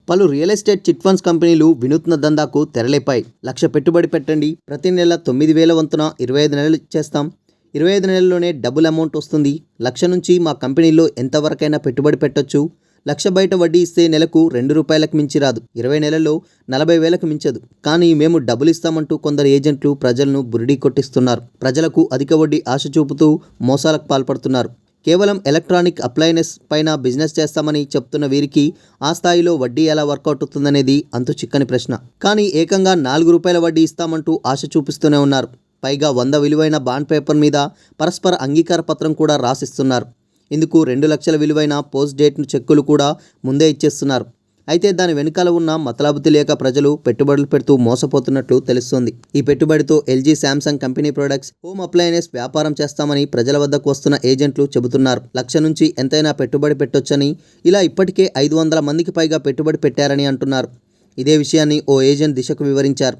పలు real estate chit funds కంపెనీలు వినూత్న దందాకు తెరలేపాయి. 1,00,000 పెట్టుబడి పెట్టండి, ప్రతి నెల 9,000 వంతున 25 నెలలు ఇచ్చేస్తాం, 25 నెలల్లోనే డబుల్ అమౌంట్ వస్తుంది, 1,00,000 నుంచి మా కంపెనీలో ఎంతవరకైనా పెట్టుబడి పెట్టొచ్చు, 1,00,000 బయట వడ్డీ ఇస్తే నెలకు ₹2 మించి రాదు, 20 నెలల్లో 40,000కు మించదు, కానీ మేము డబ్బులు ఇస్తామంటూ కొందరు ఏజెంట్లు ప్రజలను బురిడీ కొట్టిస్తున్నారు. ప్రజలకు అధిక వడ్డీ ఆశ చూపుతూ మోసాలకు పాల్పడుతున్నారు. కేవలం ఎలక్ట్రానిక్ అప్లయెన్స్ పైన బిజినెస్ చేస్తామని చెప్తున్న వీరికి ఆ స్థాయిలో వడ్డీ ఎలా వర్కౌట్ అవుతుందనేది అంతు చిక్కని ప్రశ్న. కానీ ఏకంగా ₹4 వడ్డీ ఇస్తామంటూ ఆశ చూపిస్తూనే ఉన్నారు. పైగా 100 విలువైన బాండ్ పేపర్ మీద పరస్పర అంగీకార పత్రం కూడా రాసిస్తున్నారు. ఇందుకు 2 లక్షల విలువైన పోస్ట్ డేట్ చెక్కులు కూడా ముందే ఇచ్చేస్తున్నారు. అయితే దాని వెనుకాల ఉన్న మతలబు తెలియక ప్రజలు పెట్టుబడులు పెడుతూ మోసపోతున్నట్లు తెలుస్తోంది. ఈ పెట్టుబడితో LG, Samsung company products, home appliance వ్యాపారం చేస్తామని ప్రజల వద్దకు వస్తున్న ఏజెంట్లు చెబుతున్నారు. 1,00,000 నుంచి ఎంతైనా పెట్టుబడి పెట్టొచ్చని, ఇలా ఇప్పటికే 500 మందికి పైగా పెట్టుబడి పెట్టారని అంటున్నారు. ఇదే విషయాన్ని ఓ ఏజెంట్ దిశకు వివరించారు.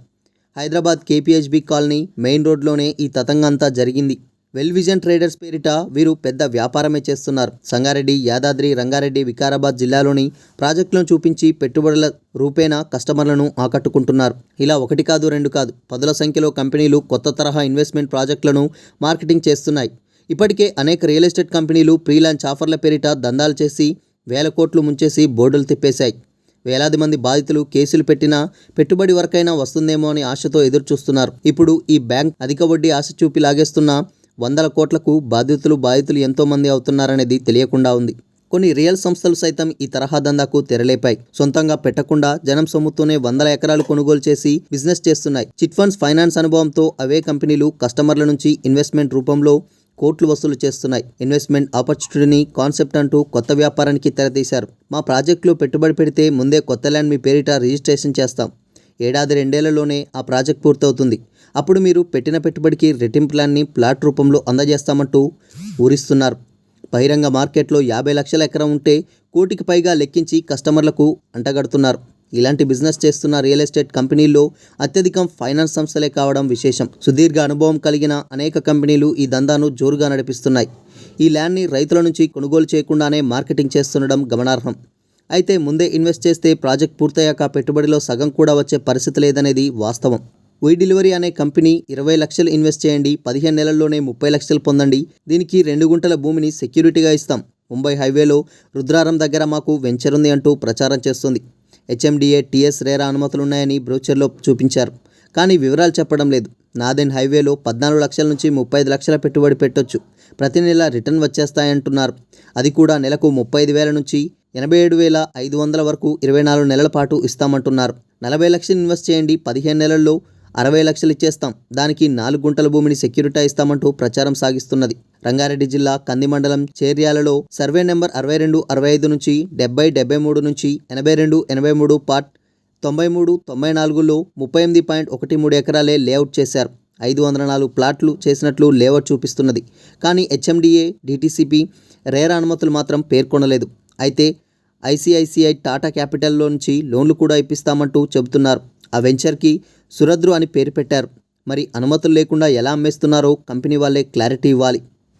హైదరాబాద్ కేపీహెచ్బీ కాలనీ మెయిన్ రోడ్లోనే ఈ తతంగం అంతా జరిగింది. వెల్ విజన్ ట్రేడర్స్ పేరిట వీరు పెద్ద వ్యాపారమే చేస్తున్నారు. సంగారెడ్డి, యాదాద్రి, రంగారెడ్డి, వికారాబాద్ జిల్లాలోని ప్రాజెక్టులను చూపించి పెట్టుబడుల రూపేణా కస్టమర్లను ఆకట్టుకుంటున్నారు. ఇలా 1 కాదు 2 కాదు, పదుల సంఖ్యలో కంపెనీలు కొత్త తరహా ఇన్వెస్ట్మెంట్ ప్రాజెక్టులను మార్కెటింగ్ చేస్తున్నాయి. ఇప్పటికే అనేక రియల్ ఎస్టేట్ కంపెనీలు ప్రీలాంచ్ ఆఫర్ల పేరిట దందాలు చేసి వేల కోట్లు ముంచేసి బోర్డులు తిప్పేశాయి. వేలాది మంది బాధితులు కేసులు పెట్టినా పెట్టుబడి వరకైనా వస్తుందేమో అని ఆశతో ఎదురుచూస్తున్నారు. ఇప్పుడు ఈ బ్యాంక్ అధిక వడ్డీ ఆశ చూపి లాగేస్తున్న 100 కోట్లకు బాధితులు ఎంతోమంది అవుతున్నారనేది తెలియకుండా ఉంది. కొన్ని రియల్ సంస్థలు సైతం ఈ తరహా దందాకు తెరలేపాయి. సొంతంగా పెట్టకుండా జనం సొమ్ముతోనే 100 ఎకరాలు కొనుగోలు చేసి బిజినెస్ చేస్తున్నాయి. చిట్ ఫండ్స్ ఫైనాన్స్ అనుభవంతో అవే కంపెనీలు కస్టమర్ల నుంచి ఇన్వెస్ట్మెంట్ రూపంలో కోట్లు వసూలు చేస్తున్నాయి. ఇన్వెస్ట్మెంట్ ఆపర్చునిటీని కాన్సెప్ట్ అంటూ కొత్త వ్యాపారానికి తెరతీశారు. మా ప్రాజెక్టులో పెట్టుబడి పెడితే ముందే కొత్త ల్యాండ్ మీ పేరిట రిజిస్ట్రేషన్ చేస్తాం, 1-2 ఏళ్లలోనే ఆ ప్రాజెక్ట్ పూర్తవుతుంది, అప్పుడు మీరు పెట్టిన పెట్టుబడికి రెట్టింపు ప్లాన్ని ప్లాట్ రూపంలో అందజేస్తామంటూ ఊరిస్తున్నారు. బహిరంగ మార్కెట్లో 50 లక్షల ఎకరం ఉంటే కోటికి పైగా లెక్కించి కస్టమర్లకు అంటగడుతున్నారు. ఇలాంటి బిజినెస్ చేస్తున్న రియల్ ఎస్టేట్ కంపెనీల్లో అత్యధికం ఫైనాన్స్ సంస్థలే కావడం విశేషం. సుదీర్ఘ అనుభవం కలిగిన అనేక కంపెనీలు ఈ దందాను జోరుగా నడిపిస్తున్నాయి. ఈ ల్యాండ్ని రైతుల నుంచి కొనుగోలు చేయకుండానే మార్కెటింగ్ చేస్తుండడం గమనార్హం. అయితే ముందే ఇన్వెస్ట్ చేస్తే ప్రాజెక్ట్ పూర్తయ్యాక పెట్టుబడిలో సగం కూడా వచ్చే పరిస్థితి లేదనేది వాస్తవం. వీ డెలివరీ అనే కంపెనీ 20 లక్షలు ఇన్వెస్ట్ చేయండి, 15 నెలల్లోనే 30 లక్షలు పొందండి, దీనికి 2 గుంటల భూమిని సెక్యూరిటీగా ఇస్తాం, ముంబై హైవేలో రుద్రారం దగ్గర మాకు వెంచర్ ఉంది అంటూ ప్రచారం చేస్తుంది. హెచ్ఎండిఏ, టీఎస్ రేరా అనుమతులున్నాయని బ్రోచర్లో చూపించారు. కానీ వివరాలు చెప్పడం లేదు. నాదెన్ హైవేలో 14 లక్షల నుంచి 35 లక్షల పెట్టుబడి పెట్టొచ్చు, ప్రతి నెల రిటర్న్ వచ్చేస్తాయంటున్నారు. అది కూడా నెలకు 35,000 నుంచి 87,500 వరకు 24 నెలల పాటు ఇస్తామంటున్నారు. 40 లక్షలు ఇన్వెస్ట్ చేయండి, 15 నెలల్లో 60 లక్షలు ఇచ్చేస్తాం, దానికి 4 గుంటల భూమిని సెక్యూరిటీ ఇస్తామంటూ ప్రచారం సాగిస్తున్నది. రంగారెడ్డి జిల్లా కంది మండలం చేర్యాలలో సర్వే నెంబర్ 6265 నుంచి 7073 నుంచి 8283 పార్ట్ 9394లో 38.13 ఎకరాలే లేఅవుట్ చేశారు. 504 ప్లాట్లు చేసినట్లు లేఅవుట్ చూపిస్తున్నది. కానీ హెచ్ఎండిఏ, డిటిసిపి, రేరా అనుమతులు మాత్రం పేర్కొనలేదు. అయితే ఐసిఐసిఐ, టాటా క్యాపిటల్లో నుంచి లోన్లు కూడా ఇప్పిస్తామంటూ చెబుతున్నారు. ఆ వెంచర్కి సురద్రు అని పేరు పెట్టారు. మరి అనుమతులు లేకుండా ఎలా అమ్మేస్తున్నారో కంపెనీ వాళ్ళే క్లారిటీ ఇవ్వాలి.